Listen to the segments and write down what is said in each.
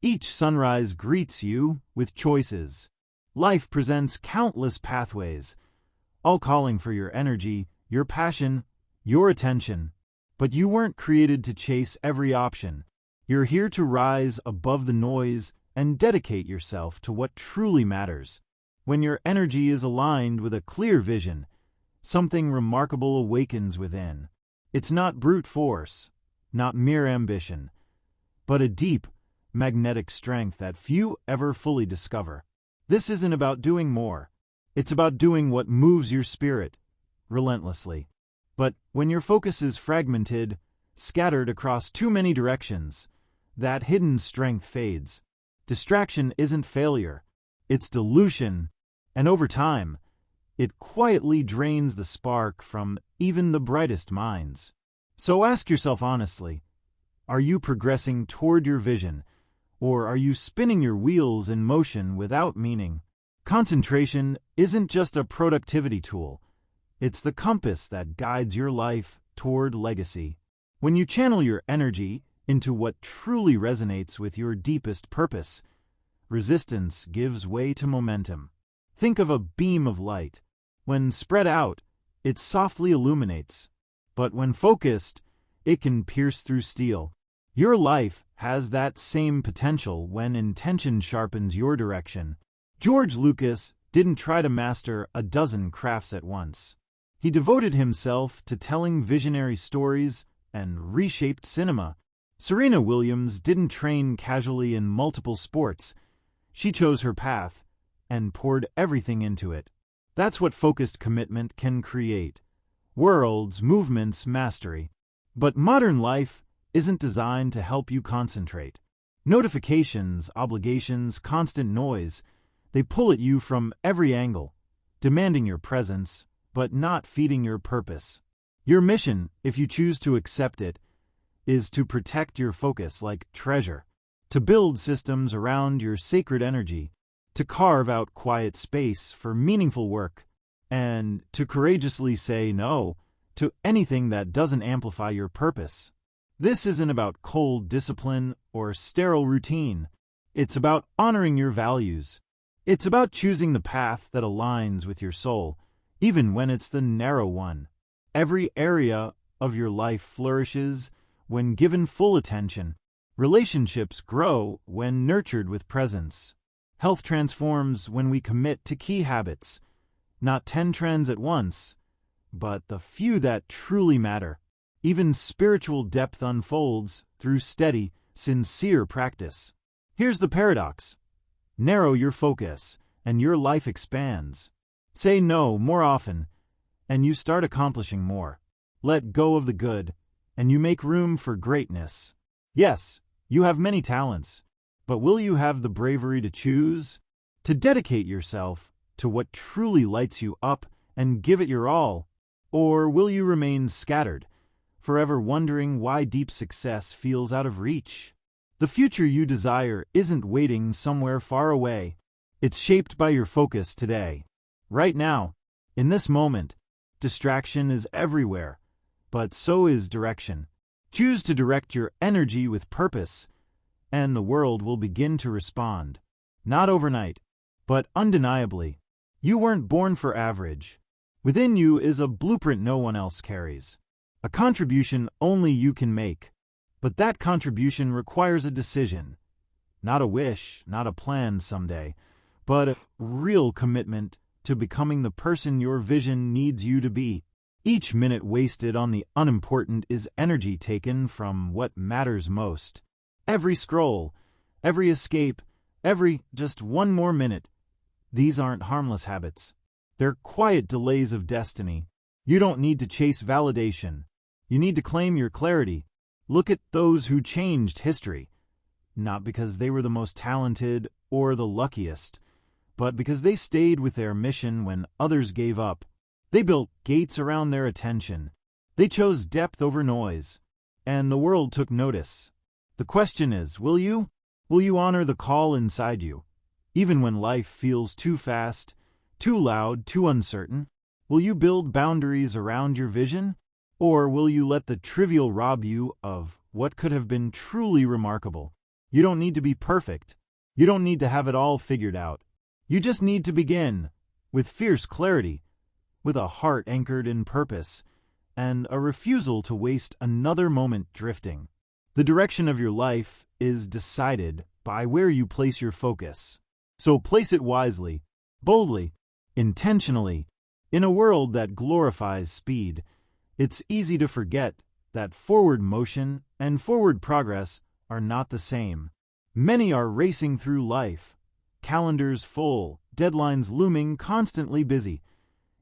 Each sunrise greets you with choices. Life presents countless pathways, all calling for your energy, your passion, your attention. But you weren't created to chase every option. You're here to rise above the noise and dedicate yourself to what truly matters. When your energy is aligned with a clear vision, something remarkable awakens within. It's not brute force, not mere ambition, but a deep, magnetic strength that few ever fully discover. This isn't about doing more. It's about doing what moves your spirit, relentlessly. But when your focus is fragmented, scattered across too many directions, that hidden strength fades. Distraction isn't failure, it's dilution, and over time, it quietly drains the spark from even the brightest minds. So ask yourself honestly, are you progressing toward your vision, or are you spinning your wheels in motion without meaning? Concentration isn't just a productivity tool, it's the compass that guides your life toward legacy. When you channel your energy into what truly resonates with your deepest purpose, resistance gives way to momentum. Think of a beam of light. When spread out, it softly illuminates, but when focused, it can pierce through steel. Your life has that same potential when intention sharpens your direction. George Lucas didn't try to master a dozen crafts at once. He devoted himself to telling visionary stories and reshaped cinema. Serena Williams didn't train casually in multiple sports. She chose her path and poured everything into it. That's what focused commitment can create. Worlds, movements, mastery. But modern life isn't designed to help you concentrate. Notifications, obligations, constant noise, they pull at you from every angle, demanding your presence, but not feeding your purpose. Your mission, if you choose to accept it, is to protect your focus like treasure, to build systems around your sacred energy, to carve out quiet space for meaningful work, and to courageously say no to anything that doesn't amplify your purpose. This isn't about cold discipline or sterile routine. It's about honoring your values. It's about choosing the path that aligns with your soul, even when it's the narrow one. Every area of your life flourishes when given full attention. Relationships grow when nurtured with presence. Health transforms when we commit to key habits, not 10 trends at once, but the few that truly matter. Even spiritual depth unfolds through steady, sincere practice. Here's the paradox. Narrow your focus, and your life expands. Say no more often, and you start accomplishing more. Let go of the good, and you make room for greatness. Yes, you have many talents, but will you have the bravery to choose? To dedicate yourself to what truly lights you up and give it your all? Or will you remain scattered, forever wondering why deep success feels out of reach? The future you desire isn't waiting somewhere far away. It's shaped by your focus today. Right now, in this moment, distraction is everywhere, but so is direction. Choose to direct your energy with purpose, and the world will begin to respond. Not overnight, but undeniably. You weren't born for average. Within you is a blueprint no one else carries. A contribution only you can make. But that contribution requires a decision. Not a wish, not a plan someday, but a real commitment to becoming the person your vision needs you to be. Each minute wasted on the unimportant is energy taken from what matters most. Every scroll, every escape, every just one more minute. These aren't harmless habits. They're quiet delays of destiny. You don't need to chase validation. You need to claim your clarity. Look at those who changed history, not because they were the most talented or the luckiest, but because they stayed with their mission when others gave up. They built gates around their attention. They chose depth over noise, and the world took notice. The question is, will you? Will you honor the call inside you, even when life feels too fast, too loud, too uncertain? Will you build boundaries around your vision? Or will you let the trivial rob you of what could have been truly remarkable? You don't need to be perfect. You don't need to have it all figured out. You just need to begin, with fierce clarity, with a heart anchored in purpose, and a refusal to waste another moment drifting. The direction of your life is decided by where you place your focus. So place it wisely, boldly, intentionally. In a world that glorifies speed, it's easy to forget that forward motion and forward progress are not the same. Many are racing through life, calendars full, deadlines looming, constantly busy,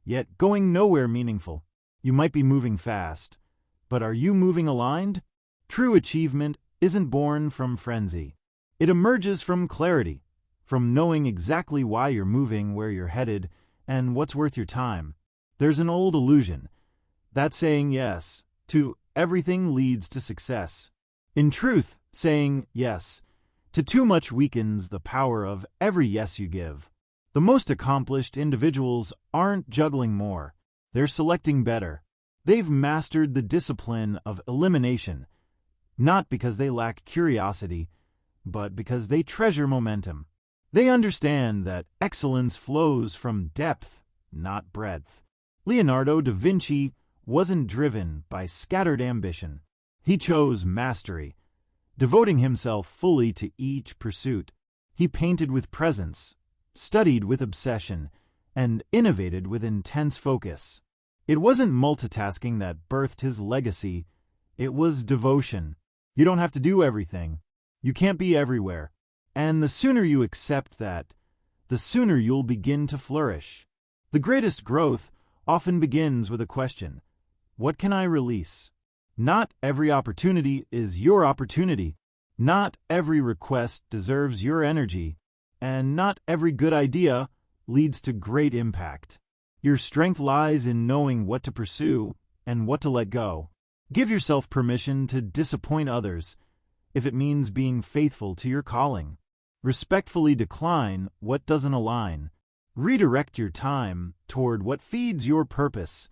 yet going nowhere meaningful. You might be moving fast, but are you moving aligned? True achievement isn't born from frenzy. It emerges from clarity, from knowing exactly why you're moving, where you're headed, and what's worth your time. There's an old illusion that saying yes to everything leads to success. In truth, saying yes to too much weakens the power of every yes you give. The most accomplished individuals aren't juggling more, they're selecting better. They've mastered the discipline of elimination, not because they lack curiosity, but because they treasure momentum. They understand that excellence flows from depth, not breadth. Leonardo da Vinci wasn't driven by scattered ambition. He chose mastery, devoting himself fully to each pursuit. He painted with presence, studied with obsession, and innovated with intense focus. It wasn't multitasking that birthed his legacy, it was devotion. You don't have to do everything. You can't be everywhere. And the sooner you accept that, the sooner you'll begin to flourish. The greatest growth often begins with a question: what can I release? Not every opportunity is your opportunity. Not every request deserves your energy. And not every good idea leads to great impact. Your strength lies in knowing what to pursue and what to let go. Give yourself permission to disappoint others if it means being faithful to your calling. Respectfully decline what doesn't align. Redirect your time toward what feeds your purpose,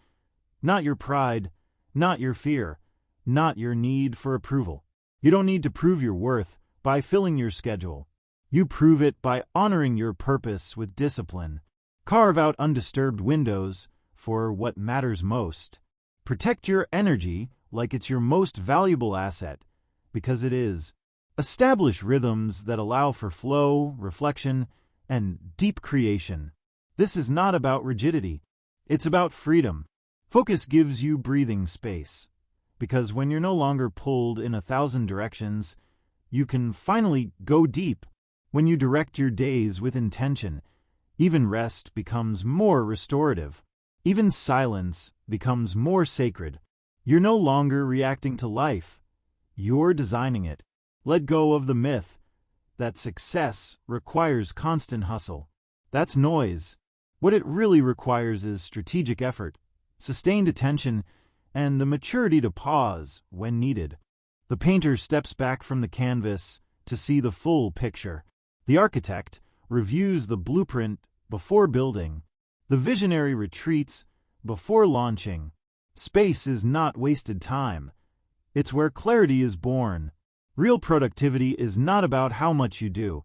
not your pride, not your fear, not your need for approval. You don't need to prove your worth by filling your schedule. You prove it by honoring your purpose with discipline. Carve out undisturbed windows for what matters most. Protect your energy like it's your most valuable asset, because it is. Establish rhythms that allow for flow, reflection, and deep creation. This is not about rigidity. It's about freedom. Focus gives you breathing space, because when you're no longer pulled in 1,000 directions, you can finally go deep. When you direct your days with intention, even rest becomes more restorative. Even silence becomes more sacred. You're no longer reacting to life. You're designing it. Let go of the myth that success requires constant hustle. That's noise. What it really requires is strategic effort, sustained attention, and the maturity to pause when needed. The painter steps back from the canvas to see the full picture. The architect reviews the blueprint before building. The visionary retreats before launching. Space is not wasted time. It's where clarity is born. Real productivity is not about how much you do.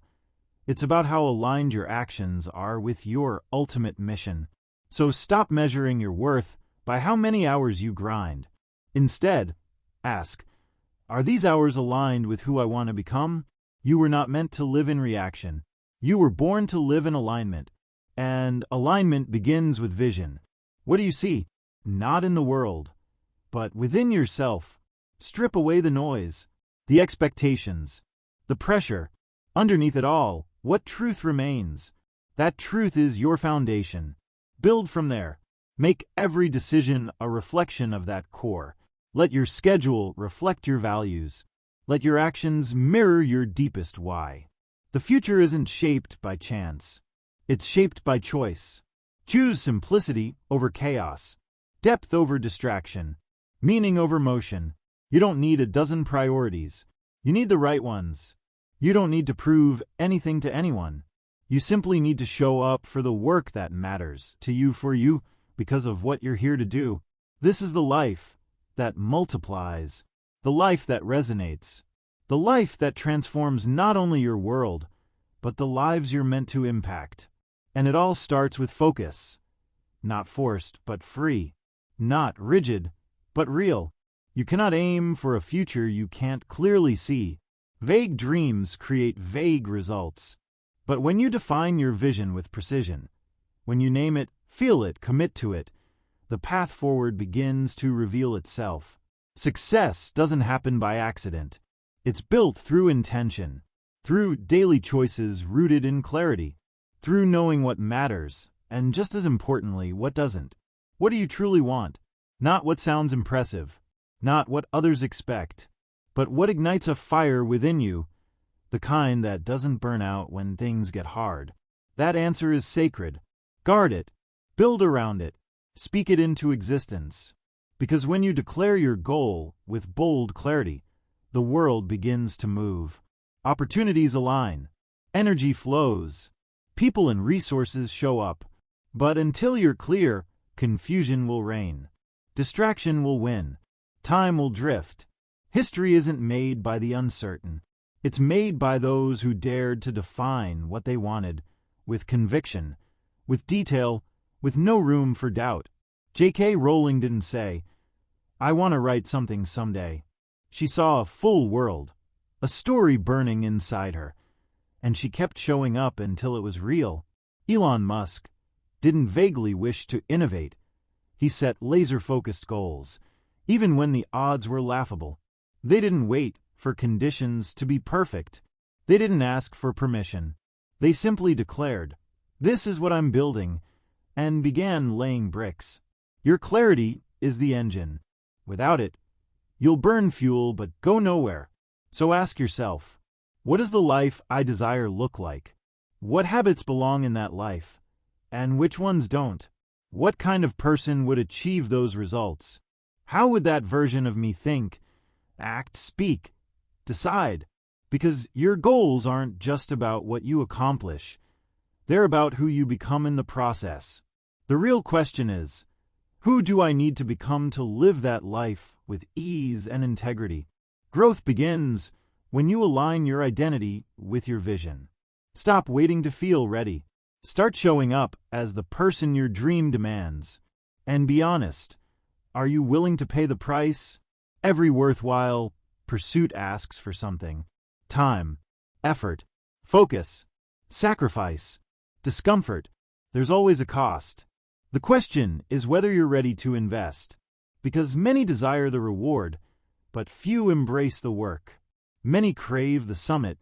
It's about how aligned your actions are with your ultimate mission. So stop measuring your worth by how many hours you grind. Instead, ask, are these hours aligned with who I want to become? You were not meant to live in reaction. You were born to live in alignment. And alignment begins with vision. What do you see? Not in the world, but within yourself. Strip away the noise, the expectations, the pressure. Underneath it all, what truth remains? That truth is your foundation. Build from there. Make every decision a reflection of that core. Let your schedule reflect your values. Let your actions mirror your deepest why. The future isn't shaped by chance. It's shaped by choice. Choose simplicity over chaos, depth over distraction, meaning over motion. You don't need a dozen priorities. You need the right ones. You don't need to prove anything to anyone. You simply need to show up for the work that matters to you for you because of what you're here to do. This is the life that multiplies, the life that resonates, The life that transforms not only your world, but the lives you're meant to impact. And it all starts with focus. Not forced, but free. Not rigid, but real. You cannot aim for a future you can't clearly see. Vague dreams create vague results. But when you define your vision with precision, when you name it, feel it, commit to it, the path forward begins to reveal itself. Success doesn't happen by accident. It's built through intention, through daily choices rooted in clarity, through knowing what matters, and just as importantly, what doesn't. What do you truly want? Not what sounds impressive, not what others expect, but what ignites a fire within you, the kind that doesn't burn out when things get hard. That answer is sacred. Guard it. Build around it. Speak it into existence. Because when you declare your goal with bold clarity, the world begins to move. Opportunities align. Energy flows. People and resources show up. But until you're clear, confusion will reign. Distraction will win. Time will drift. History isn't made by the uncertain. It's made by those who dared to define what they wanted, with conviction, with detail, with no room for doubt. J.K. Rowling didn't say, "I want to write something someday." She saw a full world, a story burning inside her, and she kept showing up until it was real. Elon Musk didn't vaguely wish to innovate. He set laser-focused goals, even when the odds were laughable. They didn't wait for conditions to be perfect. They didn't ask for permission. They simply declared, "This is what I'm building," and began laying bricks. Your clarity is the engine. Without it, you'll burn fuel but go nowhere. So ask yourself, what does the life I desire look like? What habits belong in that life? And which ones don't? What kind of person would achieve those results? How would that version of me think, act, speak, decide? Because your goals aren't just about what you accomplish. They're about who you become in the process. The real question is, who do I need to become to live that life with ease and integrity? Growth begins when you align your identity with your vision. Stop waiting to feel ready. Start showing up as the person your dream demands. And be honest, are you willing to pay the price? Every worthwhile pursuit asks for something. Time, effort, focus, sacrifice, discomfort. There's always a cost. The question is whether you're ready to invest, because many desire the reward, but few embrace the work. Many crave the summit,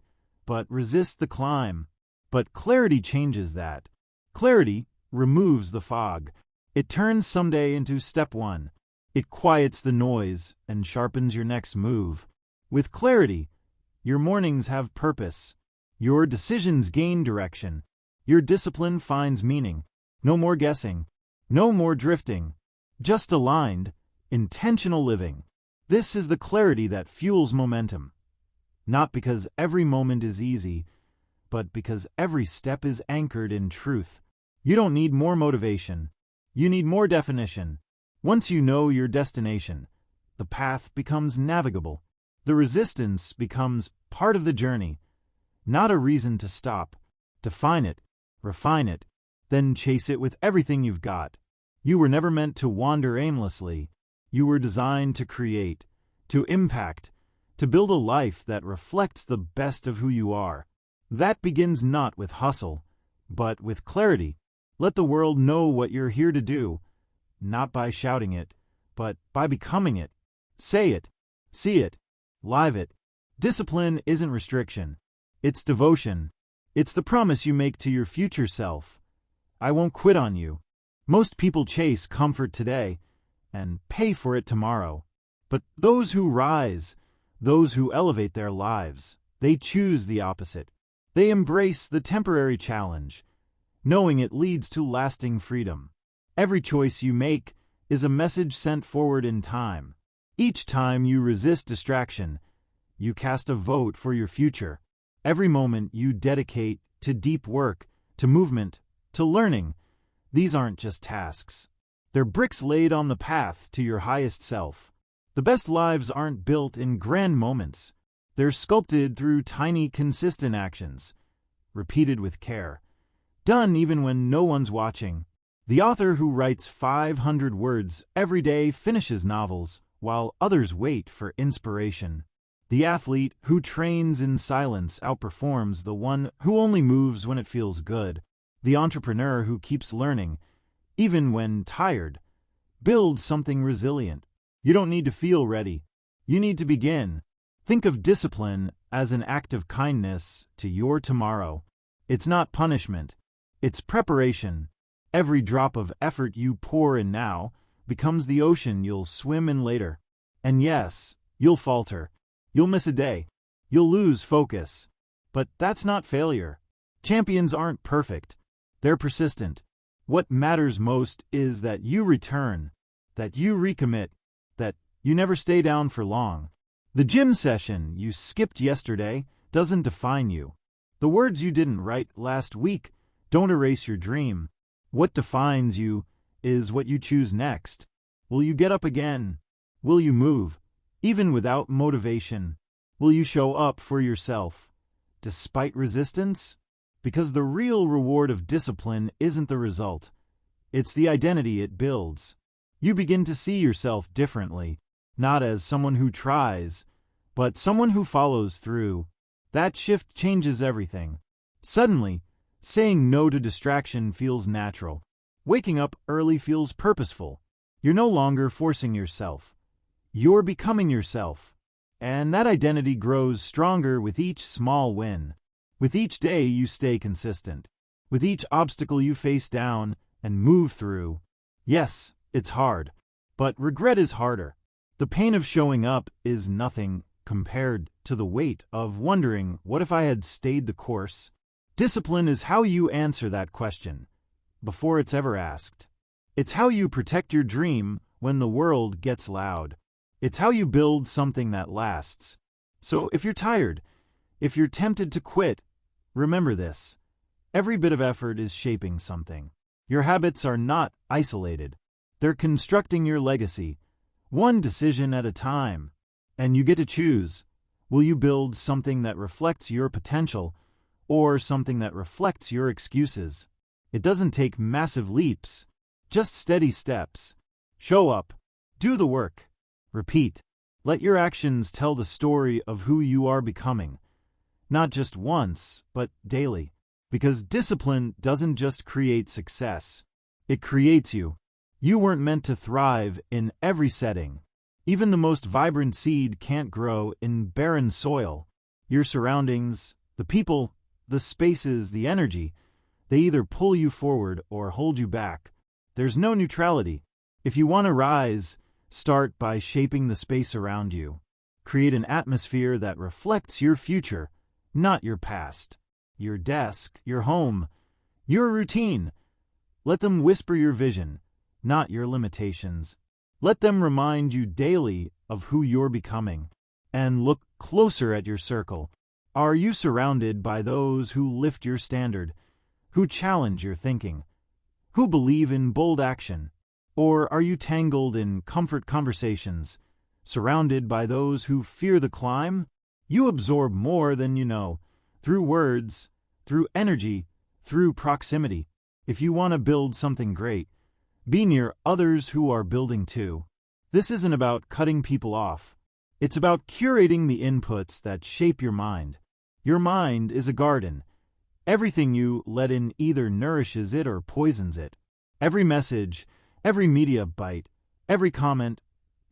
but resist the climb. But clarity changes that. Clarity removes the fog. It turns someday into step one. It quiets the noise and sharpens your next move. With clarity, your mornings have purpose. Your decisions gain direction. Your discipline finds meaning. No more guessing. No more drifting, just aligned, intentional living. This is the clarity that fuels momentum. Not because every moment is easy, but because every step is anchored in truth. You don't need more motivation. You need more definition. Once you know your destination, the path becomes navigable. The resistance becomes part of the journey, not a reason to stop. Define it, refine it, then chase it with everything you've got. You were never meant to wander aimlessly. You were designed to create, to impact, to build a life that reflects the best of who you are. That begins not with hustle, but with clarity. Let the world know what you're here to do, not by shouting it, but by becoming it. Say it, see it, live it. Discipline isn't restriction. It's devotion. It's the promise you make to your future self. I won't quit on you. Most people chase comfort today and pay for it tomorrow. But those who rise, those who elevate their lives, they choose the opposite. They embrace the temporary challenge, knowing it leads to lasting freedom. Every choice you make is a message sent forward in time. Each time you resist distraction, you cast a vote for your future. Every moment you dedicate to deep work, to movement, to learning, these aren't just tasks. They're bricks laid on the path to your highest self. The best lives aren't built in grand moments. They're sculpted through tiny, consistent actions, repeated with care, done even when no one's watching. The author who writes 500 words every day finishes novels, while others wait for inspiration. The athlete who trains in silence outperforms the one who only moves when it feels good. The entrepreneur who keeps learning, even when tired, builds something resilient. You don't need to feel ready. You need to begin. Think of discipline as an act of kindness to your tomorrow. It's not punishment. It's preparation. Every drop of effort you pour in now becomes the ocean you'll swim in later. And yes, you'll falter. You'll miss a day. You'll lose focus. But that's not failure. Champions aren't perfect. They're persistent. What matters most is that you return, that you recommit, that you never stay down for long. The gym session you skipped yesterday doesn't define you. The words you didn't write last week don't erase your dream. What defines you is what you choose next. Will you get up again? Will you move, even without motivation? Will you show up for yourself, despite resistance? Because the real reward of discipline isn't the result. It's the identity it builds. You begin to see yourself differently, not as someone who tries, but someone who follows through. That shift changes everything. Suddenly, saying no to distraction feels natural. Waking up early feels purposeful. You're no longer forcing yourself. You're becoming yourself. And that identity grows stronger with each small win. With each day you stay consistent. With each obstacle you face down and move through. Yes, it's hard, but regret is harder. The pain of showing up is nothing compared to the weight of wondering, what if I had stayed the course? Discipline is how you answer that question before it's ever asked. It's how you protect your dream when the world gets loud. It's how you build something that lasts. So if you're tired, if you're tempted to quit, remember this. Every bit of effort is shaping something. Your habits are not isolated. They're constructing your legacy, one decision at a time. And you get to choose. Will you build something that reflects your potential or something that reflects your excuses? It doesn't take massive leaps, just steady steps. Show up. Do the work. Repeat. Let your actions tell the story of who you are becoming. Not just once, but daily. Because discipline doesn't just create success. It creates you. You weren't meant to thrive in every setting. Even the most vibrant seed can't grow in barren soil. Your surroundings, the people, the spaces, the energy, they either pull you forward or hold you back. There's no neutrality. If you want to rise, start by shaping the space around you. Create an atmosphere that reflects your future, not your past. Your desk, your home, your routine. Let them whisper your vision, not your limitations. Let them remind you daily of who you're becoming. And look closer at your circle. Are you surrounded by those who lift your standard, who challenge your thinking, who believe in bold action? Or are you tangled in comfort conversations, surrounded by those who fear the climb? You absorb more than you know, through words, through energy, through proximity. If you want to build something great, be near others who are building too. This isn't about cutting people off. It's about curating the inputs that shape your mind. Your mind is a garden. Everything you let in either nourishes it or poisons it. Every message, every media bite, every comment,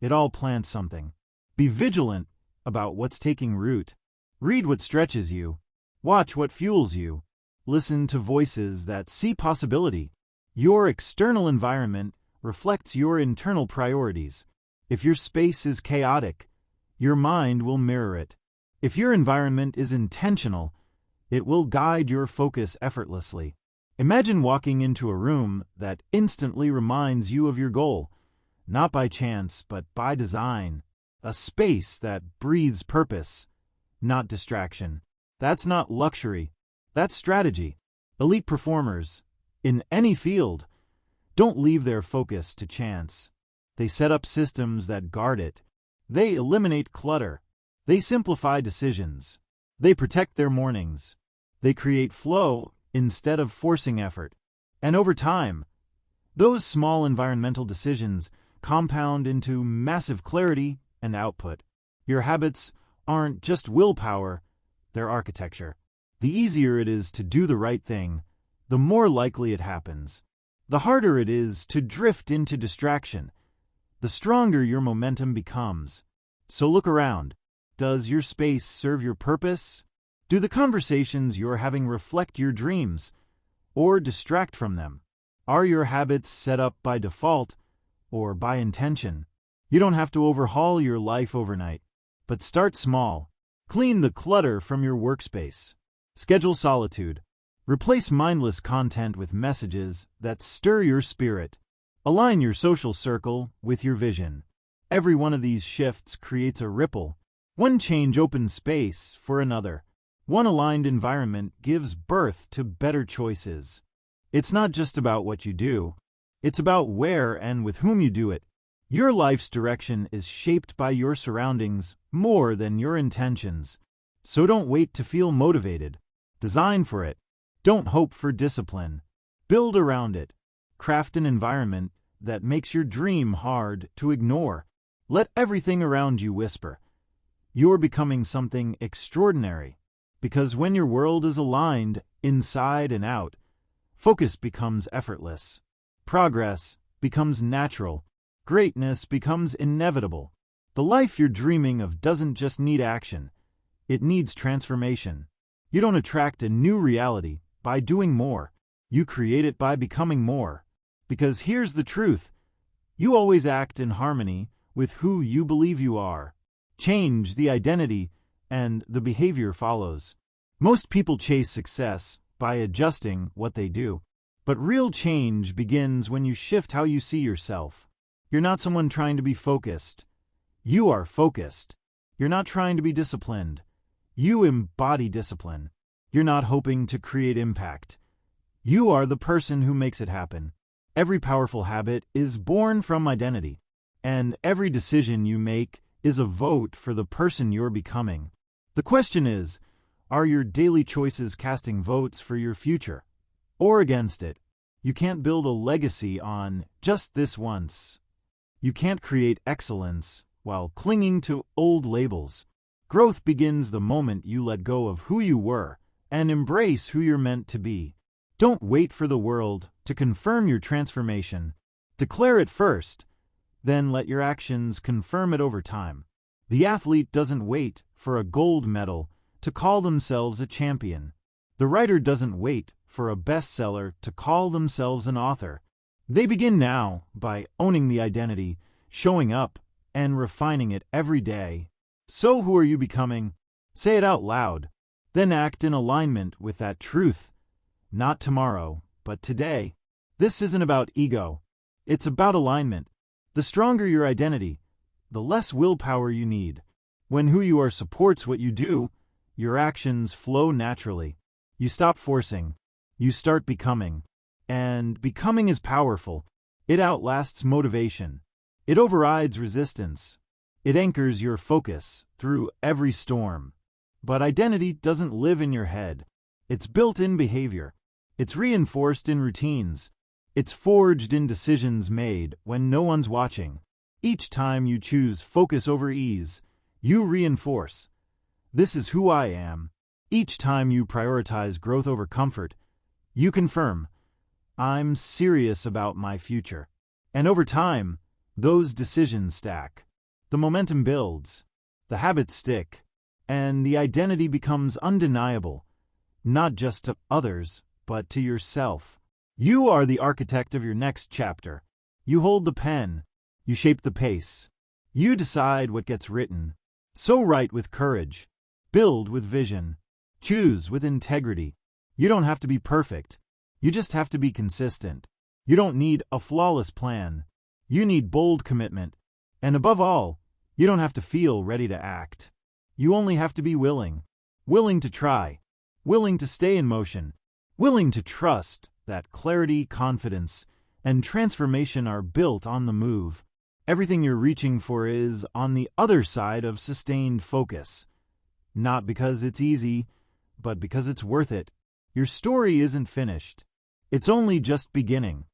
it all plants something. Be vigilant about what's taking root. Read what stretches you. Watch what fuels you. Listen to voices that see possibility. Your external environment reflects your internal priorities. If your space is chaotic, your mind will mirror it. If your environment is intentional, it will guide your focus effortlessly. Imagine walking into a room that instantly reminds you of your goal, not by chance, but by design. A space that breathes purpose, not distraction. That's not luxury. That's strategy. Elite performers, in any field, don't leave their focus to chance. They set up systems that guard it. They eliminate clutter. They simplify decisions. They protect their mornings. They create flow instead of forcing effort. And over time, those small environmental decisions compound into massive clarity and output. Your habits aren't just willpower, they're architecture. The easier it is to do the right thing, the more likely it happens. The harder it is to drift into distraction, the stronger your momentum becomes. So look around. Does your space serve your purpose? Do the conversations you're having reflect your dreams or distract from them? Are your habits set up by default or by intention? You don't have to overhaul your life overnight, but start small. Clean the clutter from your workspace. Schedule solitude. Replace mindless content with messages that stir your spirit. Align your social circle with your vision. Every one of these shifts creates a ripple. One change opens space for another. One aligned environment gives birth to better choices. It's not just about what you do. It's about where and with whom you do it. Your life's direction is shaped by your surroundings more than your intentions. So don't wait to feel motivated. Design for it. Don't hope for discipline. Build around it. Craft an environment that makes your dream hard to ignore. Let everything around you whisper, "You're becoming something extraordinary." Because when your world is aligned, inside and out, focus becomes effortless. Progress becomes natural. Greatness becomes inevitable. The life you're dreaming of doesn't just need action. It needs transformation. You don't attract a new reality by doing more. You create it by becoming more. Because here's the truth. You always act in harmony with who you believe you are. Change the identity, and the behavior follows. Most people chase success by adjusting what they do. But real change begins when you shift how you see yourself. You're not someone trying to be focused. You are focused. You're not trying to be disciplined. You embody discipline. You're not hoping to create impact. You are the person who makes it happen. Every powerful habit is born from identity, and every decision you make is a vote for the person you're becoming. The question is, are your daily choices casting votes for your future, or against it? You can't build a legacy on just this once. You can't create excellence while clinging to old labels. Growth begins the moment you let go of who you were and embrace who you're meant to be. Don't wait for the world to confirm your transformation. Declare it first, then let your actions confirm it over time. The athlete doesn't wait for a gold medal to call themselves a champion. The writer doesn't wait for a bestseller to call themselves an author. They begin now by owning the identity, showing up, and refining it every day. So who are you becoming? Say it out loud. Then act in alignment with that truth. Not tomorrow, but today. This isn't about ego. It's about alignment. The stronger your identity, the less willpower you need. When who you are supports what you do, your actions flow naturally. You stop forcing. You start becoming. And becoming is powerful. It outlasts motivation. It overrides resistance. It anchors your focus through every storm. But identity doesn't live in your head. It's built in behavior. It's reinforced in routines. It's forged in decisions made when no one's watching. Each time you choose focus over ease, you reinforce, "This is who I am." Each time you prioritize growth over comfort, you confirm, "I'm serious about my future." And over time, those decisions stack. The momentum builds, the habits stick, and the identity becomes undeniable, not just to others, but to yourself. You are the architect of your next chapter. You hold the pen. You shape the pace. You decide what gets written. So write with courage. Build with vision. Choose with integrity. You don't have to be perfect. You just have to be consistent. You don't need a flawless plan. You need bold commitment. And above all, you don't have to feel ready to act. You only have to be willing. Willing to try. Willing to stay in motion. Willing to trust that clarity, confidence, and transformation are built on the move. Everything you're reaching for is on the other side of sustained focus. Not because it's easy, but because it's worth it. Your story isn't finished. It's only just beginning.